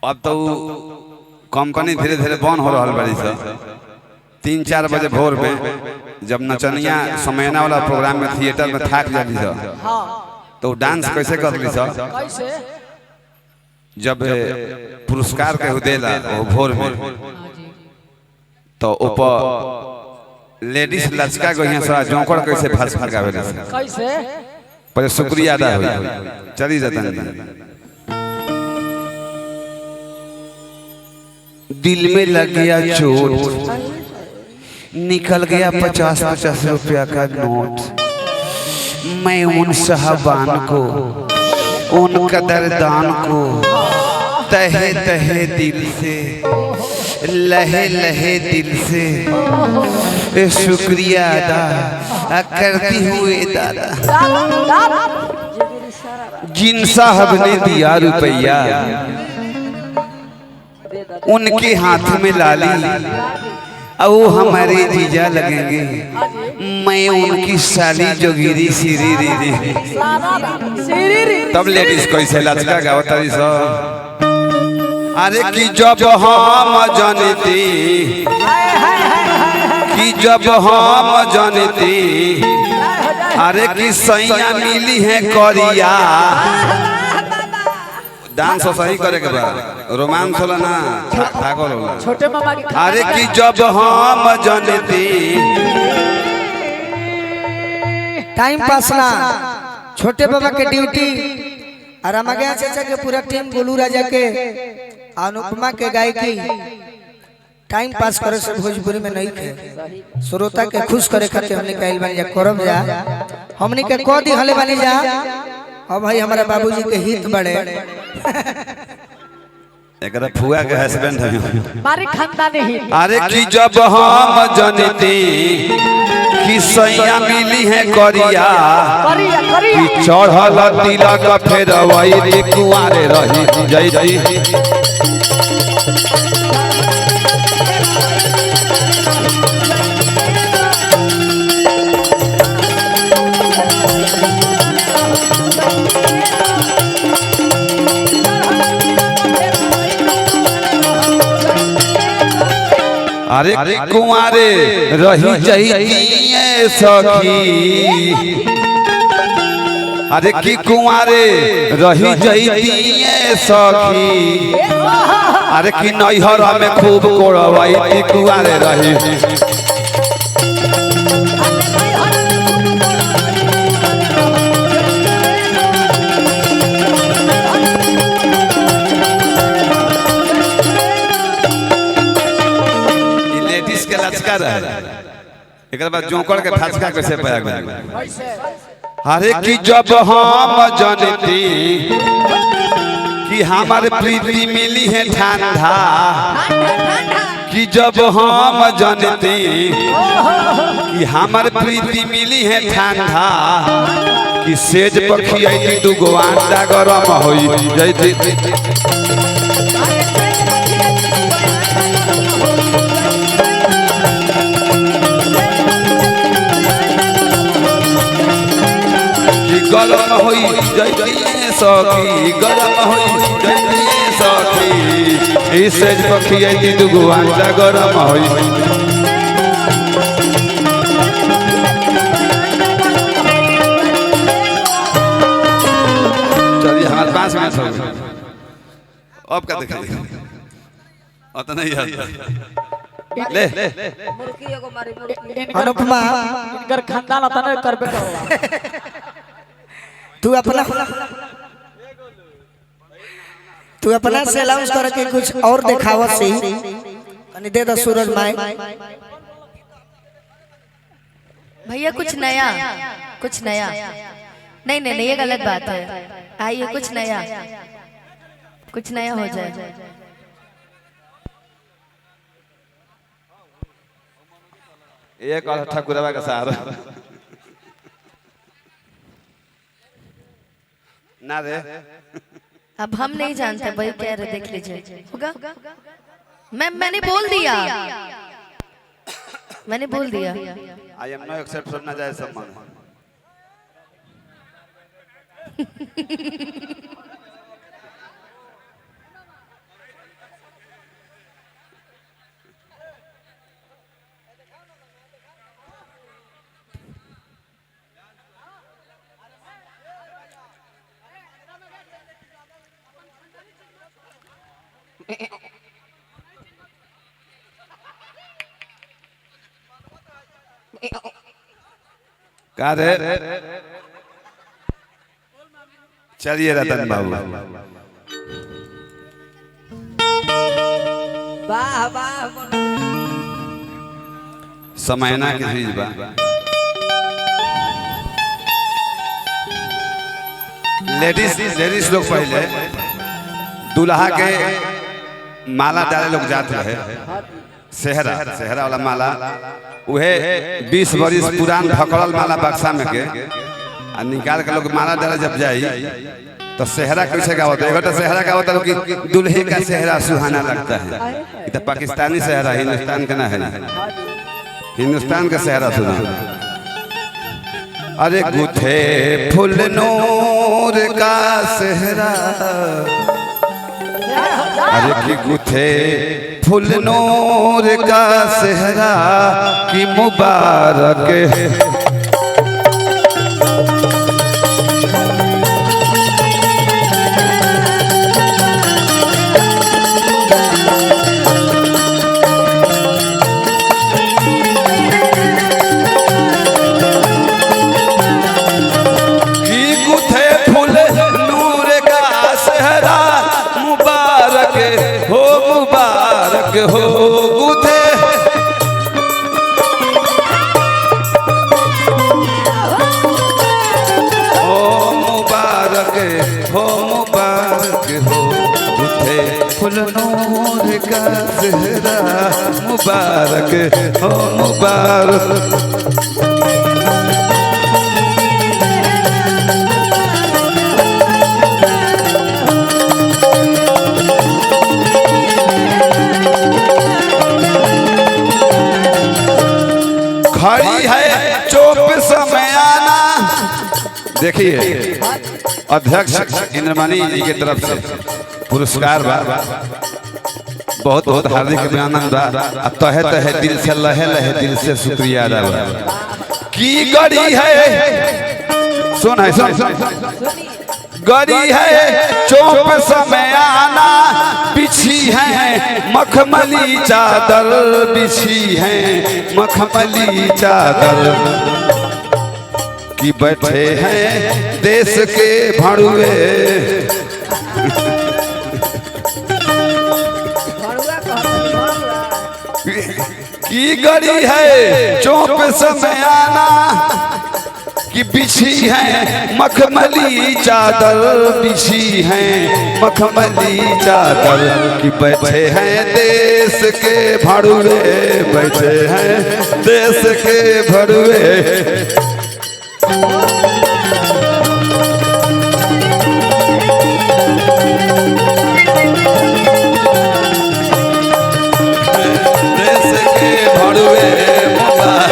अब तो कंपनी धीरे धीरे बंद हो रहा बड़ी सा 3-4 बजे भोर में जब नचनिया समयना वाला प्रोग्राम में थिएटर में थाक जाती सा तो डांस कैसे कर ली सा जब पुरस्कार के देला वो भोर में तो ऊपर लेडीज लचका गई सा जोकर कैसे भाष फड़कावे कैसे पहले शुक्रिया अदा हुई चली जाता दिल में लग गया चोट निकल गया 50-50 रुपया का नोट मैं उन साहबान को उन कदरदान को तहे तहे दिल से लहे लहे दिल से शुक्रिया अदा करती हुए दादा जिन साहब ने दिया रुपया उनके हाथ में लाली अब वो हमारे जीजा लगेंगे मैं उनकी साली जोगिरी सीरी री तब लेडीज कैसे लचका गाओ तरी सो अरे कि जब हम जानती कि जब हम जानती अरे कि सैया मिली है करिया डांस सही करे के बाद रोमांस होला ना पागल होला छोटे मामा की अरे कि जब हम जानती टाइम पास ना छोटे बाबा के ड्यूटी और रामागया चाचा के पूरा टीम गोलू राजा के अनुपमा के गायकी टाइम पास करे से भोजपुरी में नहीं थे श्रोता के खुश करे खातिर हमने कहल बन जा करब जा हमने के को दी हले बनी जा अब भाई हमारा बाबूजी के हित बड़े एकरा फुआ के हस्बैंड है मारे खानदानी हित अरे कि जब हम जानती कि सैया मिली है करिया कि चढ़ल तिलक फेर वही कुआरे रही जय जय अरे कुआरे रही जाइए सखी अरे कि कुआरे रही जाइए सखी अरे कि नैहर में खूब कोड़वाई कुआरे रही एक बाद जोकर के फाचका कैसे पाया गया अरे कि जब हम जानती कि हमारे प्रीति मिली है ठंडा कि जब हम जानती कि हमारे प्रीति मिली है ठंडा कि सेज पखी आई दुगो अंडा गरम होई जैती गरम होई जइए सखी गरम होई जइए सखी इसे पखी आई दुगो अंडा गरम होई चलिए हमारे पास में सब अब क्या दिखाइए उतना ही ले मुर्गी एगो मारी मुर्गी अनुपमा इनकर खानदान उतना करबे होला तू अपना से अनाउंस कर के कुछ और दिखावत से कनी दे दो सूरज माई भैया कुछ नया नहीं नहीं ये गलत बात है आइए कुछ नया हो जाए एक और ठाकुरवा का सहारा ना रे अब हम नहीं जानते भाई कह रहे देख लीजिए होगा मैंने बोल दिया आई एम नो एक्सेप्शन ना जाए सम्मान का रे चलिए रतन बाबू वाह वाह समयना की चीज बा लेडीज लोग पहले दूल्हा के माला डाले लोग जाते रहे सेहरा वाला माला उहे 20 बरिस पुरान फकड़ल माला बक्सा में के आ निकाल के लोग माला डाले जब जाई तो सेहरा कैसे गावत है तो सेहरा गावत है कि दुल्हे का सेहरा सुहाना लगता है ये तो पाकिस्तानी सेहरा हिंदुस्तान का ना है हिंदुस्तान का सेहरा सुना अरे गुथे फुल नूर का सेहरा अरे की गुथे फुल नूर का सेहरा की मुबारक हो गुथे हो मुबारक हो गुथे फुल नूर का सेहरा मुबारक हो मुबारक खड़ी है चौप समय आना देखिए अध्यक्ष इंद्रमणि जी की तरफ से पुरस्कार बा बहुत बहुत हार्दिक अभिनंदन बा तहे तहे दिल से लहे लहे दिल से शुक्रिया अदा बा की गड़ी है सुन गड़ी है चौप समय आना बिछी है मखमली चादर बिछी है मखमली चादर की बैठे हैं देश के भड़ुए की गड़ी है चौप समय आना कि बिछी है मखमली चादर बिछी है मखमली चादर कि बैठे हैं देश के भड़ुए बैठे हैं देश के भड़ुए देश के भड़ुए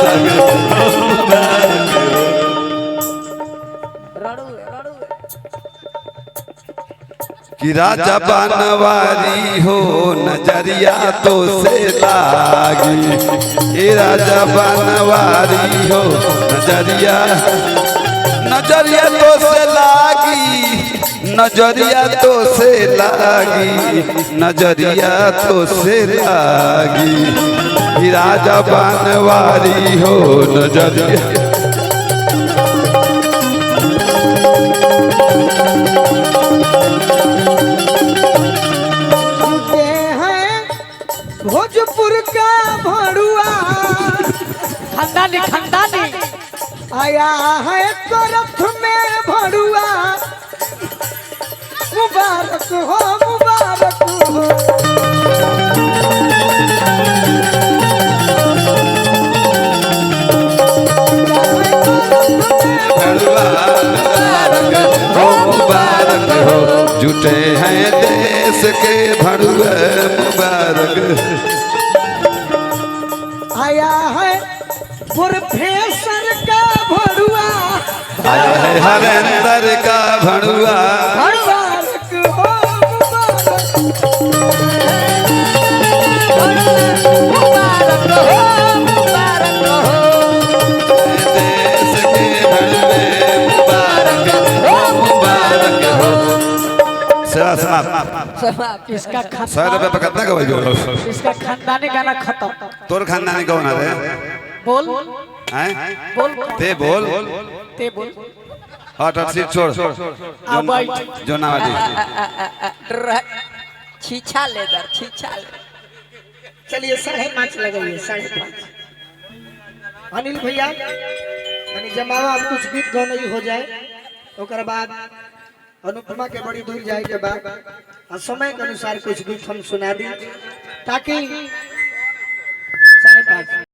कि राजा बनवारी हो नजरिया तो से लागी ये राजा बनवारी हो नजरिया नजरिया तो से लागी नजरिया तो से लागी नजरिया तो से लागी कि राजा बनवारी हो नजरिया भोजपुर का भड़ुआ खानदानी खानदानी आया है करथ में भड़ुआ मुबारक हो मुबारक हो मुबारक हो जुटे हैं देश के भड़ुए मुबारक आया है प्रोफेसर का भड़ुआ आया है हरेंद्र का भड़ुआ मुबारक हो मुबारक हो मुबारक हो देश के भड़ुए मुबारक हो मुबारक हो चला समाप्त। इसका 100 रुपए पे कितना गवाई जो इसका खानदानी गाना खत्म। तोर खानदानी कौन है बोल हैं बोल ते बोल ते बोल। हट हट सीट छोड़ आ बैठ। जो नावाडी छीछा लेदर छीछा ले। चलिए 5.5 लगाइए 5.5। अनिल भैया यानी जमावा अब कुछ गीत गौनई हो जाए ओकर बाद अनुपमा के बड़ी दूर जाए के बाद और समय के अनुसार कुछ गीत हम सुना दी ताकि 5.5